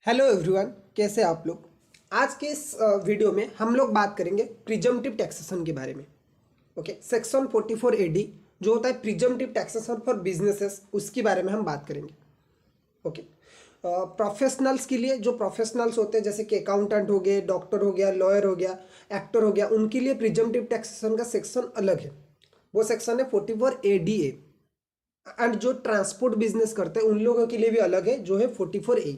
Hello everyone, कैसे आप लोग। आज के इस वीडियो में हम लोग बात करेंगे प्रिजम्पटिव टैक्सेशन के बारे में। ओके, सेक्शन 44 AD जो होता है प्रिजम्पटिव टैक्सेशन फॉर बिजनेसेस, उसके बारे में हम बात करेंगे। ओके, प्रोफेशनल्स के लिए जो प्रोफेशनल्स होते हैं जैसे कि अकाउंटेंट हो गए, डॉक्टर हो गया, लॉयर हो गया, एक्टर हो गया, उनके लिए प्रिजम्पटिव टैक्सेशन का सेक्शन अलग है। वो सेक्शन है 44 ADA। एंड जो ट्रांसपोर्ट बिजनेस करते हैं उन लोगों के लिए भी अलग है, जो है 44 A।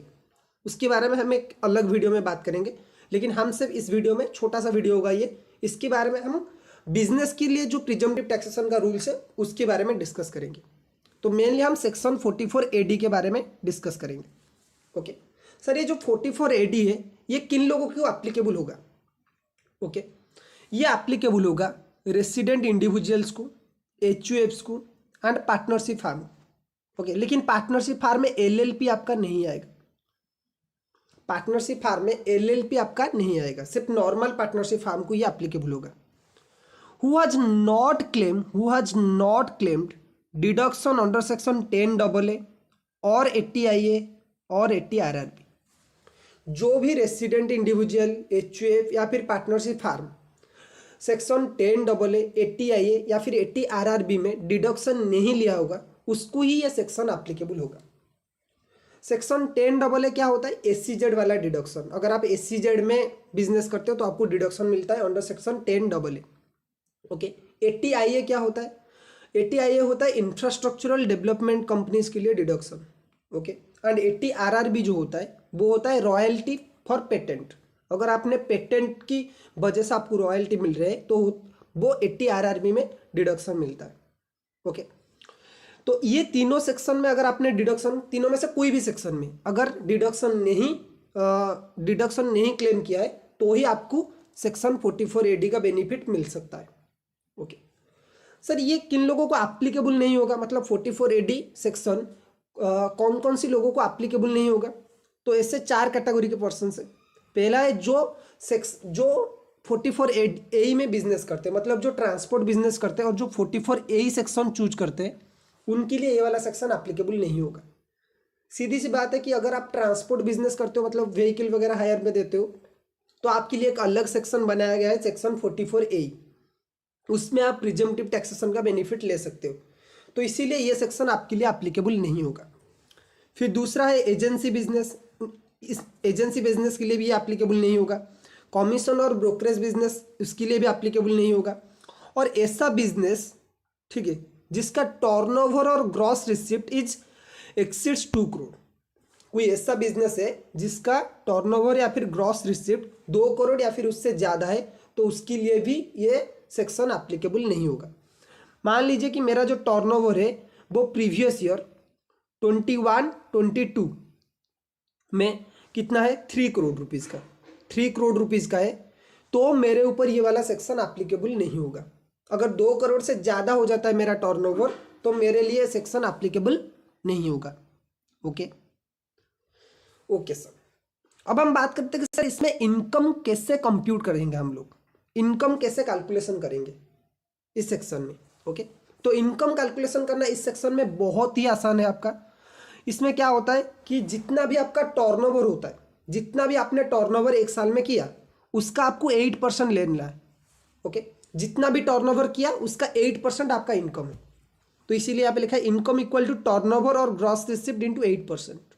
उसके बारे में हम एक अलग वीडियो में बात करेंगे, लेकिन हम सिर्फ इस वीडियो में, छोटा सा वीडियो होगा ये, इसके बारे में हम बिजनेस के लिए जो प्रिजम्पटिव टैक्सेशन का रूल्स है उसके बारे में डिस्कस करेंगे। तो मेनली हम सेक्शन 44 AD के बारे में डिस्कस करेंगे। ओके सर, ये जो 44 AD है ये किन लोगों को एप्लीकेबल होगा? ओके, ये एप्लीकेबल होगा रेसिडेंट इंडिविजुअल्स को, HUFs को एंड पार्टनरशिप फार्म। ओके, लेकिन पार्टनरशिप फार्म में LLP आपका नहीं आएगा। पार्टनरशिप फार्म में LLP आपका नहीं आएगा, सिर्फ नॉर्मल पार्टनरशिप फार्म को ये एप्लीकेबल होगा। Who has not claimed deduction under section 10AA और 80IA और 80RRB। जो भी रेसिडेंट इंडिविजुअल, HUF या फिर partnership farm section 10AA, 80IA या फिर 80RRB में डिडक्शन नहीं लिया होगा, उसको ही ये सेक्शन एप्लीकेबल होगा। सेक्शन 10AA क्या होता है? SEZ वाला डिडक्शन। अगर आप SEZ में बिजनेस करते हो तो आपको डिडक्शन मिलता है under section 10AA। Okay, 80IA क्या होता है? 80IA होता है इंफ्रास्ट्रक्चरल डेवलपमेंट कंपनीज के लिए डिडक्शन। ओके, एंड 80RRB जो होता है वो होता है रॉयल्टी फॉर पेटेंट। अगर आपने पेटेंट की वजह से आपको रॉयल्टी मिल रही है तो वो 80RRB में डिडक्शन मिलता है। ओके, तो ये तीनों सेक्शन में अगर आपने डिडक्शन, तीनों में से कोई भी सेक्शन में अगर डिडक्शन नहीं क्लेम किया है तो ही आपको सेक्शन 44 AD का बेनिफिट मिल सकता है। ओके सर, ये किन लोगों को एप्लीकेबल नहीं होगा? मतलब 44 AD सेक्शन कौन कौन सी लोगों को एप्लीकेबल नहीं होगा? तो ऐसे 4 कैटेगरी के पर्सन है। पहला है जो 44 AE में बिजनेस करते हैं, मतलब जो ट्रांसपोर्ट बिजनेस करते हैं और जो 44 AE सेक्शन चूज करते हैं, उनके लिए ये वाला सेक्शन एप्लीकेबल नहीं होगा। सीधी सी बात है कि अगर आप ट्रांसपोर्ट बिजनेस करते हो, मतलब व्हीकल वगैरह हायर में देते हो, तो आपके लिए एक अलग सेक्शन बनाया गया है, सेक्शन 44 AE। उसमें आप प्रिजम्पटिव टैक्सेशन का बेनिफिट ले सकते हो, तो इसीलिए ये सेक्शन आपके लिए एप्लीकेबल नहीं होगा। फिर दूसरा है एजेंसी बिजनेस। इस एजेंसी बिजनेस के लिए भी एप्लीकेबल नहीं होगा। कमीशन और ब्रोकरेज बिजनेस, उसके लिए भी एप्लीकेबल नहीं होगा। और ऐसा बिजनेस, ठीक है, जिसका टर्नओवर और gross receipt is exceeds 2 crore. कोई ऐसा बिजनेस है जिसका टर्नओवर या फिर ग्रॉस रिसिप्ट 2 करोड़ या फिर उससे ज़्यादा है, तो उसके लिए भी ये सेक्शन एप्लीकेबल नहीं होगा। मान लीजिए कि मेरा जो टर्नओवर है वो प्रीवियस ईयर 21-22 में कितना है? 3 करोड़ रुपीज़ का, 3 करोड़ रुपीज़ का है, तो मेरे ऊपर ये वाला सेक्शन एप्लीकेबल नहीं होगा। अगर 2 करोड़ से ज़्यादा हो जाता है मेरा टर्नओवर तो मेरे लिए सेक्शन एप्लीकेबल नहीं होगा। ओके ओके सर, अब हम बात करते हैं कि सर इसमें इनकम कैसे कंप्यूट करेंगे, हम लोग इनकम कैसे कैलकुलेशन करेंगे इस सेक्शन में। ओके, तो इनकम कैलकुलेशन करना इस सेक्शन में बहुत ही आसान है आपका। इसमें क्या होता है कि जितना भी आपका टर्नओवर होता है, जितना भी आपने टर्नओवर एक साल में किया, उसका आपको 8% लेना है। ओके, जितना भी टर्नओवर किया उसका 8% आपका इनकम है। तो इसीलिए यहाँ पे लिखा है इनकम इक्वल टू टर्नओवर और ग्रॉस रिसिप्ट इनटू 8%।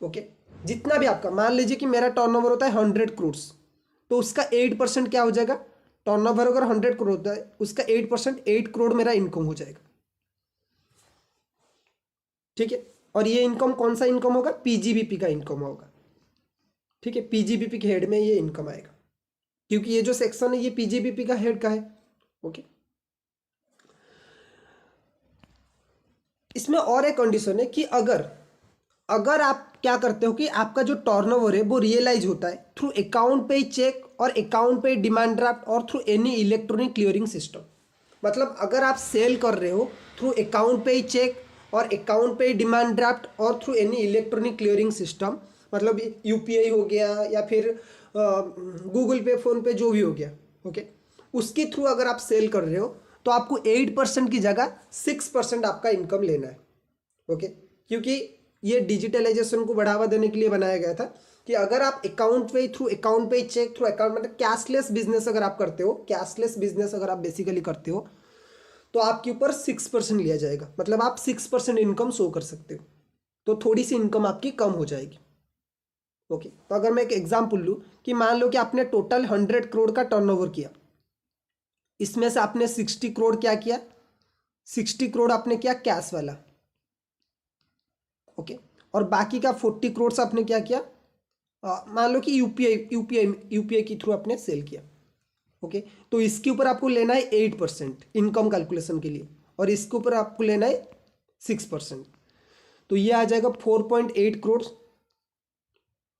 ओके, जितना भी आपका, मान लीजिए कि मेरा टर्नओवर होता है 100 करोड़, तो उसका 8% क्या हो जाएगा? टर्नओवर अगर 100 करोड़ होता है, उसका 8% 8 करोड़ मेरा इनकम हो जाएगा। ठीक है, और ये इनकम कौन सा इनकम होगा? PGBP का इनकम होगा। ठीक है, PGBP के हेड में ये इनकम आएगा, क्योंकि ये जो सेक्शन है ये PGBP का हेड का है। ओके, इसमें और एक कंडीशन है कि अगर आप क्या करते हो कि आपका जो टर्नओवर है वो रियलाइज होता है थ्रू अकाउंट पे चेक और अकाउंट पे डिमांड ड्राफ्ट और through any electronic clearing system. मतलब अगर आप सेल कर रहे हो थ्रू अकाउंट पे चेक और अकाउंट पे डिमांड ड्राफ्ट और through any electronic clearing system, मतलब UPI हो गया या फिर गूगल पे, फोन पे, जो भी हो गया, ओके, उसके थ्रू अगर आप सेल कर रहे हो तो आपको 8% की जगह 6% आपका इनकम लेना है। ओके, क्योंकि ये डिजिटलाइजेशन को बढ़ावा देने के लिए बनाया गया था कि अगर आप अकाउंट पे चेक थ्रू अकाउंट, मतलब कैशलेस बिजनेस अगर आप करते हो, कैशलेस बिजनेस अगर आप बेसिकली करते हो, तो आपके ऊपर 6% लिया जाएगा, मतलब आप 6% इनकम शो कर सकते हो, तो थोड़ी सी इनकम आपकी कम हो जाएगी। ओके, तो अगर मैं एक एग्जांपल लूँ कि मान लो कि आपने टोटल 100 करोड़ का टर्नओवर किया, इसमें से आपने 60 करोड़ क्या किया, 60 करोड़ आपने किया कैश वाला। ओके, और बाकी का 40 करोड़ आपने क्या किया, मान लो कि यूपीआई के थ्रू आपने सेल किया। ओके, तो इसके ऊपर आपको लेना है 8% इनकम कैलकुलेशन के लिए, और इसके ऊपर आपको लेना है 6%, तो ये आ जाएगा 4.8 करोड़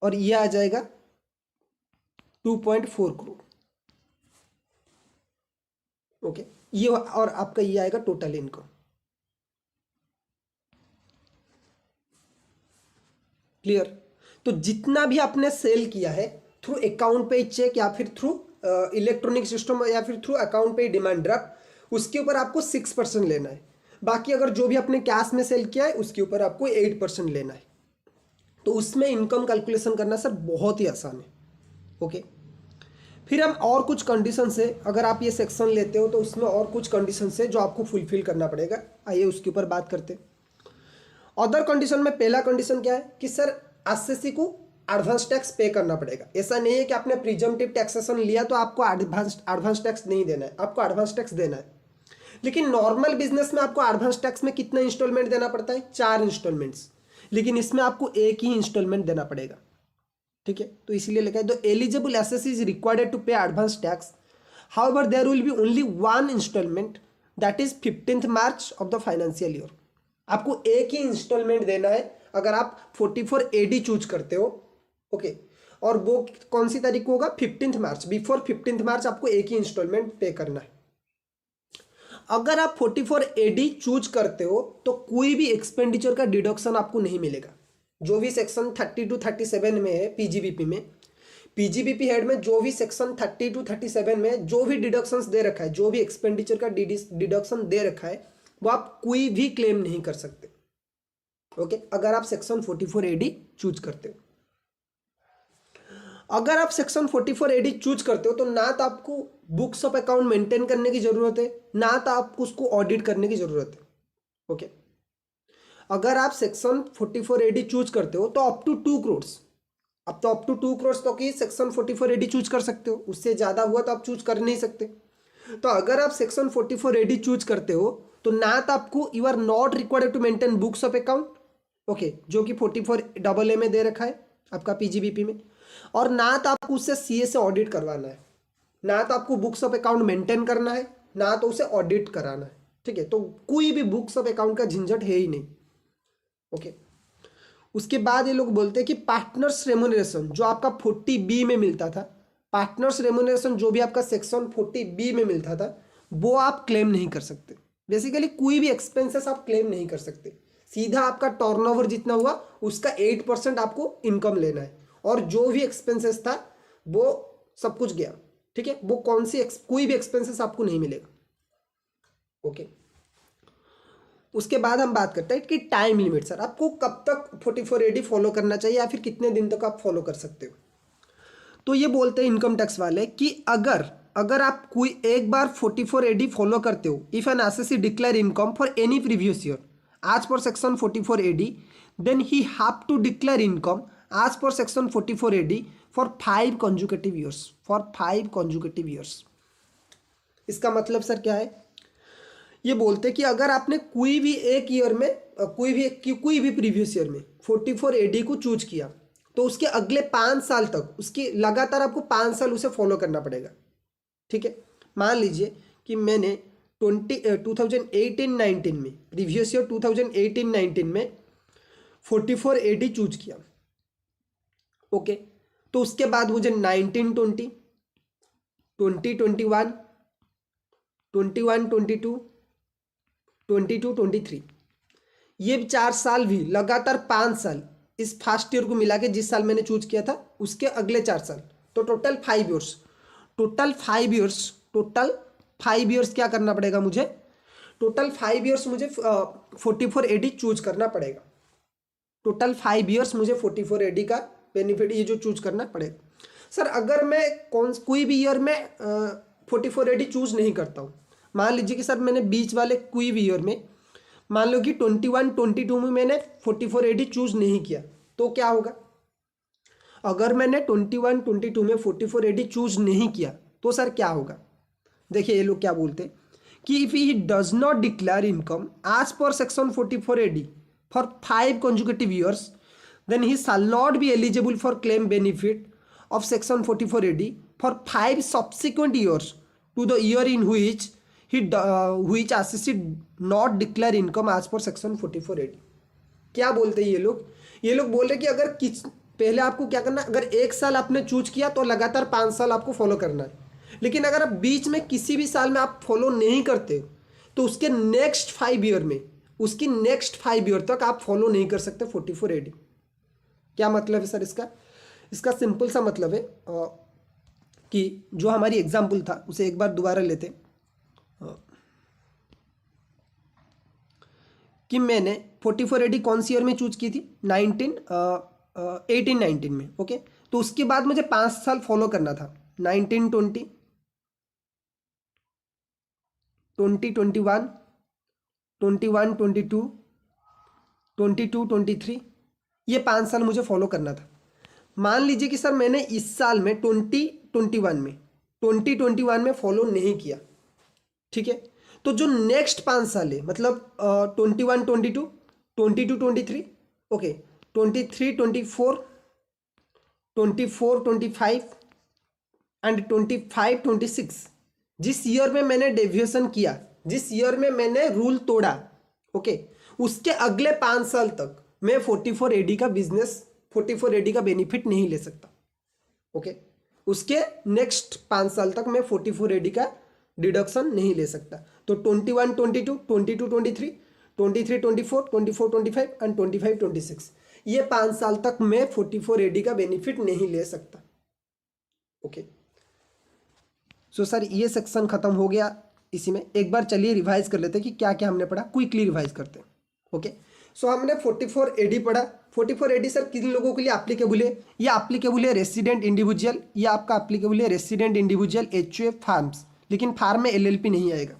और ये आ जाएगा 2.4 करोड़। ओके, ये और आपका ये आएगा टोटल इनकम। क्लियर? तो जितना भी आपने सेल किया है थ्रू अकाउंट पे चेक या फिर थ्रू इलेक्ट्रॉनिक सिस्टम या फिर थ्रू अकाउंट पे डिमांड ड्राफ्ट, उसके ऊपर आपको 6% लेना है। बाकी अगर जो भी आपने कैश में सेल किया है उसके ऊपर आपको 8% लेना है। तो उसमें इनकम कैलकुलेशन करना सर बहुत ही आसान है। ओके, फिर हम और कुछ कंडीशन से, अगर आप ये सेक्शन लेते हो तो उसमें और कुछ कंडीशन है जो आपको फुलफिल करना पड़ेगा। आइए उसके ऊपर बात करते हैं। अदर कंडीशन में पहला कंडीशन क्या है कि सर एसएससी को एडवांस टैक्स पे करना पड़ेगा। ऐसा नहीं है कि आपने प्रीजम्पटिव टैक्सेशन लिया तो आपको एडवांस टैक्स नहीं देना है, आपको एडवांस टैक्स देना है। लेकिन नॉर्मल बिजनेस में आपको एडवांस टैक्स में कितना इंस्टॉलमेंट देना पड़ता है, 4 इंस्टॉलमेंट्स, लेकिन इसमें आपको एक ही इंस्टॉलमेंट देना पड़ेगा। ठीक है, तो इसीलिए लिखा है the eligible assessee is required to pay advance tax, however there will be only one instalment that is 15th March of the financial year. आपको एक ही इंस्टॉलमेंट देना है अगर आप 44 AD चूज करते हो। ओके, और वो कौन सी तारीख को होगा, 15th मार्च, बिफोर 15th मार्च आपको एक ही इंस्टॉलमेंट पे करना है। अगर आप 44 AD चूज करते हो तो कोई भी एक्सपेंडिचर का डिडक्शन आपको नहीं मिलेगा। जो भी सेक्शन 30 to 37 में है पीजीबीपी में, पीजीबीपी हेड में जो भी सेक्शन 30 to 37 में जो भी डिडक्शंस दे रखा है, जो भी एक्सपेंडिचर का डिडक्शन दे रखा है, वो आप कोई भी क्लेम नहीं कर सकते। ओके, अगर आप सेक्शन 44 AD चूज करते हो। अगर आप सेक्शन 44 AD चूज करते हो तो ना तो आपको बुक्स ऑफ अकाउंट मेंटेन करने की जरूरत है, ना तो आपको उसको ऑडिट करने की जरूरत है। ओके, अगर आप सेक्शन 44 AD चूज करते हो तो अप टू 2 करोड़, अब तो अप टू 2 करोड़ तक ही सेक्शन 44 AD चूज कर सकते हो, उससे ज्यादा हुआ तो आप चूज कर नहीं सकते। तो अगर आप सेक्शन 44 AD चूज करते हो तो ना तो आपको you are not required to maintain books of account, okay, जो कि 44 AA में दे रखा है आपका पीजीबीपी में, और ना तो आपको उससे सीए से ऑडिट करवाना है, ना तो आपको बुक्स ऑफ अकाउंट मेंटेन करना है, ना तो उसे ऑडिट कराना है। ठीक है, तो कोई भी बुक्स ऑफ अकाउंट का झंझट है ही नहीं। ओके, उसके बाद ये लोग बोलते हैं कि पार्टनर्स रेमुनरेशन जो आपका 40B में मिलता था, पार्टनर्स रेमुनरेशन जो भी आपका सेक्शन 40B में मिलता था, वो आप क्लेम नहीं कर सकते। बेसिकली कोई भी एक्सपेंसेस आप क्लेम नहीं कर सकते, सीधा आपका टर्नओवर जितना हुआ उसका 8% आपको इनकम लेना है, और जो भी एक्सपेंसेस था वो सब कुछ गया। ठीक है, वो कोई भी एक्सपेंसेस आपको नहीं मिलेगा। ओके, उसके बाद हम बात करते हैं कि टाइम लिमिट, सर आपको कब तक 44 AD फॉलो करना चाहिए या फिर कितने दिन तक आप फॉलो कर सकते हो। तो ये बोलते हैं इनकम टैक्स वाले कि अगर आप कोई एक बार 44 AD फॉलो करते हो, if an assessee declare income for any previous year as per section 44 AD, then he have to declare income as per section 44 AD for 5 consecutive years, for 5 consecutive years। इसका मतलब sir क्या है, ये बोलते हैं कि अगर आपने कोई भी एक ईयर में कोई भी प्रीवियस ईयर में 44 AD को चूज किया तो उसके अगले 5 साल तक उसकी लगातार आपको 5 साल उसे फॉलो करना पड़ेगा। ठीक है, मान लीजिए कि मैंने 2018-19 में, प्रीवियस ईयर 2018-19 में 44 AD चूज किया। ओके, तो उसके बाद मुझे 19-20, 20-21, 21-22, 22-23, ये 4 साल भी लगातार 5 साल, इस फर्स्ट ईयर को मिला के जिस साल मैंने चूज किया था उसके अगले 4 साल, तो टोटल 5 ईयर्स, टोटल 5 ईयर्स क्या करना पड़ेगा मुझे, टोटल 5 ईयर्स मुझे 44 AD चूज करना पड़ेगा। टोटल 5 ईयर्स मुझे 44 AD का बेनिफिट ये जो चूज करना पड़ेगा। सर अगर मैं कोई भी ईयर में 44 AD चूज नहीं करता हूँ, मान लीजिए कि सर मैंने बीच वाले कोई भी ईयर में, मान लो कि 21-22 में मैंने 44 AD चूज नहीं किया, तो क्या होगा? अगर मैंने 21-22 में 44 AD चूज नहीं किया तो सर क्या होगा? देखिए ये लोग क्या बोलते हैं कि if he does not declare income as per section 44 AD for 5 consecutive years, then he shall not be eligible for claim benefit of section 44 AD for 5 subsequent years to the year in which which assessee not declare income as per section 44 AD। क्या बोलते हैं ये लोग? ये लोग बोल रहे कि अगर पहले आपको क्या करना है, अगर 1 साल आपने चूज किया तो लगातार 5 साल आपको फॉलो करना है, लेकिन अगर आप बीच में किसी भी साल में आप फॉलो नहीं करते तो उसके नेक्स्ट 5 ईयर में, उसकी नेक्स्ट 5 ईयर तक आप फॉलो नहीं कर सकते 44 AD। क्या मतलब है सर इसका? इसका सिंपल सा मतलब है कि जो हमारी एग्जाम्पल था उसे एक बार दोबारा लेते कि मैंने 44 AD कौन सी ईयर में चूज की थी? 18-19 में। ओके, तो उसके बाद मुझे 5 साल फॉलो करना था, 19-20, 20-21, 21-22, 22-23, ये 5 साल मुझे फॉलो करना था। मान लीजिए कि सर मैंने इस साल में 2021 में फॉलो नहीं किया, ठीक है, तो जो नेक्स्ट 5 साल है मतलब 21-22, 22-23, ओके, 23-24, 24-25 एंड 25-26, जिस ईयर में मैंने डेविएशन किया, जिस ईयर में मैंने रूल तोड़ा, ओके, उसके अगले 5 साल तक मैं 44 AD का बिजनेस, 44 AD का बेनिफिट नहीं ले सकता। ओके, उसके नेक्स्ट 5 साल तक मैं 44 AD का डिडक्शन नहीं ले सकता। तो 21-22, 22-23, 23-24, 24-25 एंड 25-26, ये 5 साल तक मैं 44 AD का बेनिफिट नहीं ले सकता। ओके, सो सर ये सेक्शन खत्म हो गया। इसी में एक बार चलिए रिवाइज कर लेते हैं कि क्या क्या हमने पढ़ा, क्विकली रिवाइज करते हैं। ओके, सो हमने 44 AD पढ़ा। 44 AD सर किन लोगों के लिए एप्लीकेबल है? ये एप्लीकेबल है रेसिडेंट इंडिविजुअल, ये आपका एप्लीकेबल है रेसिडेंट इंडिविजुअल HUF फार्म्स, लेकिन फार्म में LLP नहीं आएगा।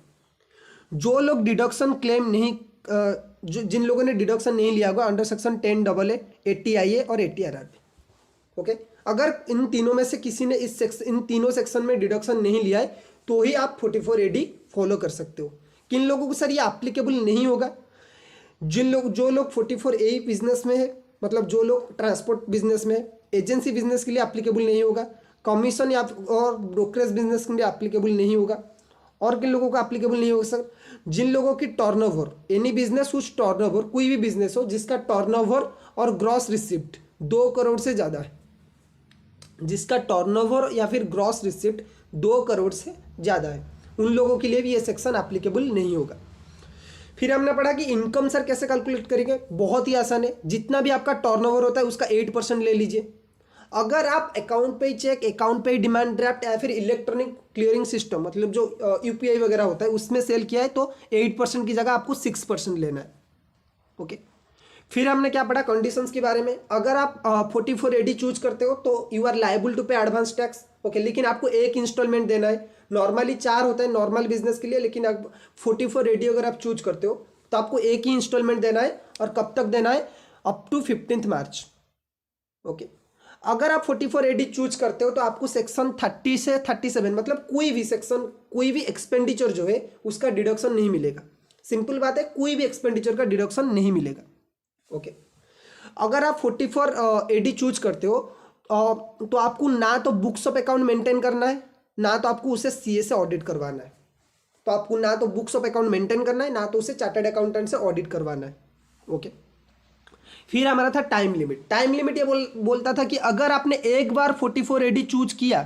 जो लोग डिडक्शन क्लेम नहीं, जिन लोगों ने डिडक्शन नहीं लिया होगा अंडर सेक्शन 10AA, 80IA और 80RRB। ओके, अगर इन तीनों में से किसी ने इन तीनों सेक्शन में डिडक्शन नहीं लिया है तो ही आप 44 AD फॉलो कर सकते हो। किन लोगों को सर ये एप्लीकेबल नहीं होगा? जो लोग 44A बिजनेस में है, मतलब जो लोग ट्रांसपोर्ट बिजनेस में है, एजेंसी बिजनेस के लिए एप्लीकेबल नहीं होगा, कमीशन या और ब्रोकरेज बिजनेस के लिए एप्लीकेबल नहीं होगा। और किन लोगों को एप्लीकेबल नहीं होगा सर? जिन लोगों की turnover, any business whose turnover, कोई भी बिजनेस हो जिसका टर्नओवर और ग्रॉस रिसिप्ट 2 करोड़ से ज़्यादा है, जिसका टर्नओवर या फिर ग्रॉस रिसिप्ट 2 करोड़ से ज़्यादा है, उन लोगों के लिए भी ये सेक्शन एप्लीकेबल नहीं होगा। फिर हमने पढ़ा कि इनकम सर कैसे कैलकुलेट करेंगे? बहुत ही आसान है, जितना भी आपका टर्नओवर होता है उसका 8% ले लीजिए। अगर आप अकाउंट पे चेक, अकाउंट पे डिमांड ड्राफ्ट या फिर इलेक्ट्रॉनिक क्लियरिंग सिस्टम, मतलब जो UPI वगैरह होता है उसमें सेल किया है तो 8% की जगह आपको 6% लेना है। ओके, फिर हमने क्या पढ़ा कंडीशंस के बारे में? अगर आप 44 AD चूज करते हो तो you are liable to pay advance tax. Okay, लेकिन आपको एक इंस्टॉलमेंट देना है। नॉर्मली 4 होता है नॉर्मल बिजनेस के लिए, लेकिन आप 44 AD अगर आप चूज करते हो तो आपको एक ही इंस्टॉलमेंट देना है। और कब तक देना है? Up to 15 March. ओके, अगर आप 44 AD चूज करते हो तो आपको सेक्शन 30 से 37, मतलब कोई भी सेक्शन, कोई भी एक्सपेंडिचर जो है उसका डिडक्शन नहीं मिलेगा। सिंपल बात है, कोई भी एक्सपेंडिचर का डिडक्शन नहीं मिलेगा। ओके, अगर आप 44 AD चूज करते हो तो आपको ना तो बुक्स ऑफ अकाउंट मेंटेन करना है, ना तो आपको उसे CA से ऑडिट करवाना है। तो आपको ना तो बुक्स ऑफ अकाउंट मेंटेन करना है, ना तो उसे चार्टर्ड अकाउंटेंट से ऑडिट करवाना है। ओके, फिर हमारा था टाइम लिमिट। टाइम लिमिट ये बोलता था कि अगर आपने एक बार 44 AD चूज किया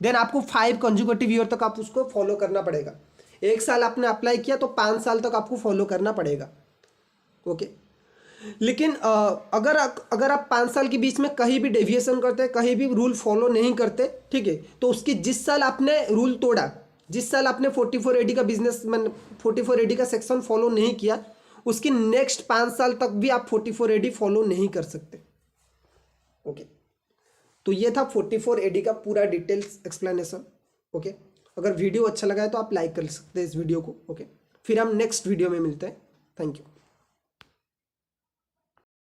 देन आपको 5 कंसेक्यूटिव ईयर तक आप उसको फॉलो करना पड़ेगा। 1 साल आपने अप्लाई किया तो 5 साल तक आपको फॉलो करना पड़ेगा। ओके, लेकिन अगर आप 5 साल के बीच में कहीं भी डेविएशन करते, कहीं भी रूल फॉलो नहीं करते, ठीक है, तो उसकी जिस साल आपने रूल तोड़ा, जिस साल आपने 44 AD का बिजनेस 44 AD का सेक्शन फॉलो नहीं किया, उसकी नेक्स्ट 5 साल तक भी आप 44AD फॉलो नहीं कर सकते। ओके, तो ये था 44AD का पूरा डिटेल्स एक्सप्लेनेशन। ओके, अगर वीडियो अच्छा लगा है तो आप लाइक कर सकते हैं इस वीडियो को। ओके, फिर हम नेक्स्ट वीडियो में मिलते हैं। Thank you.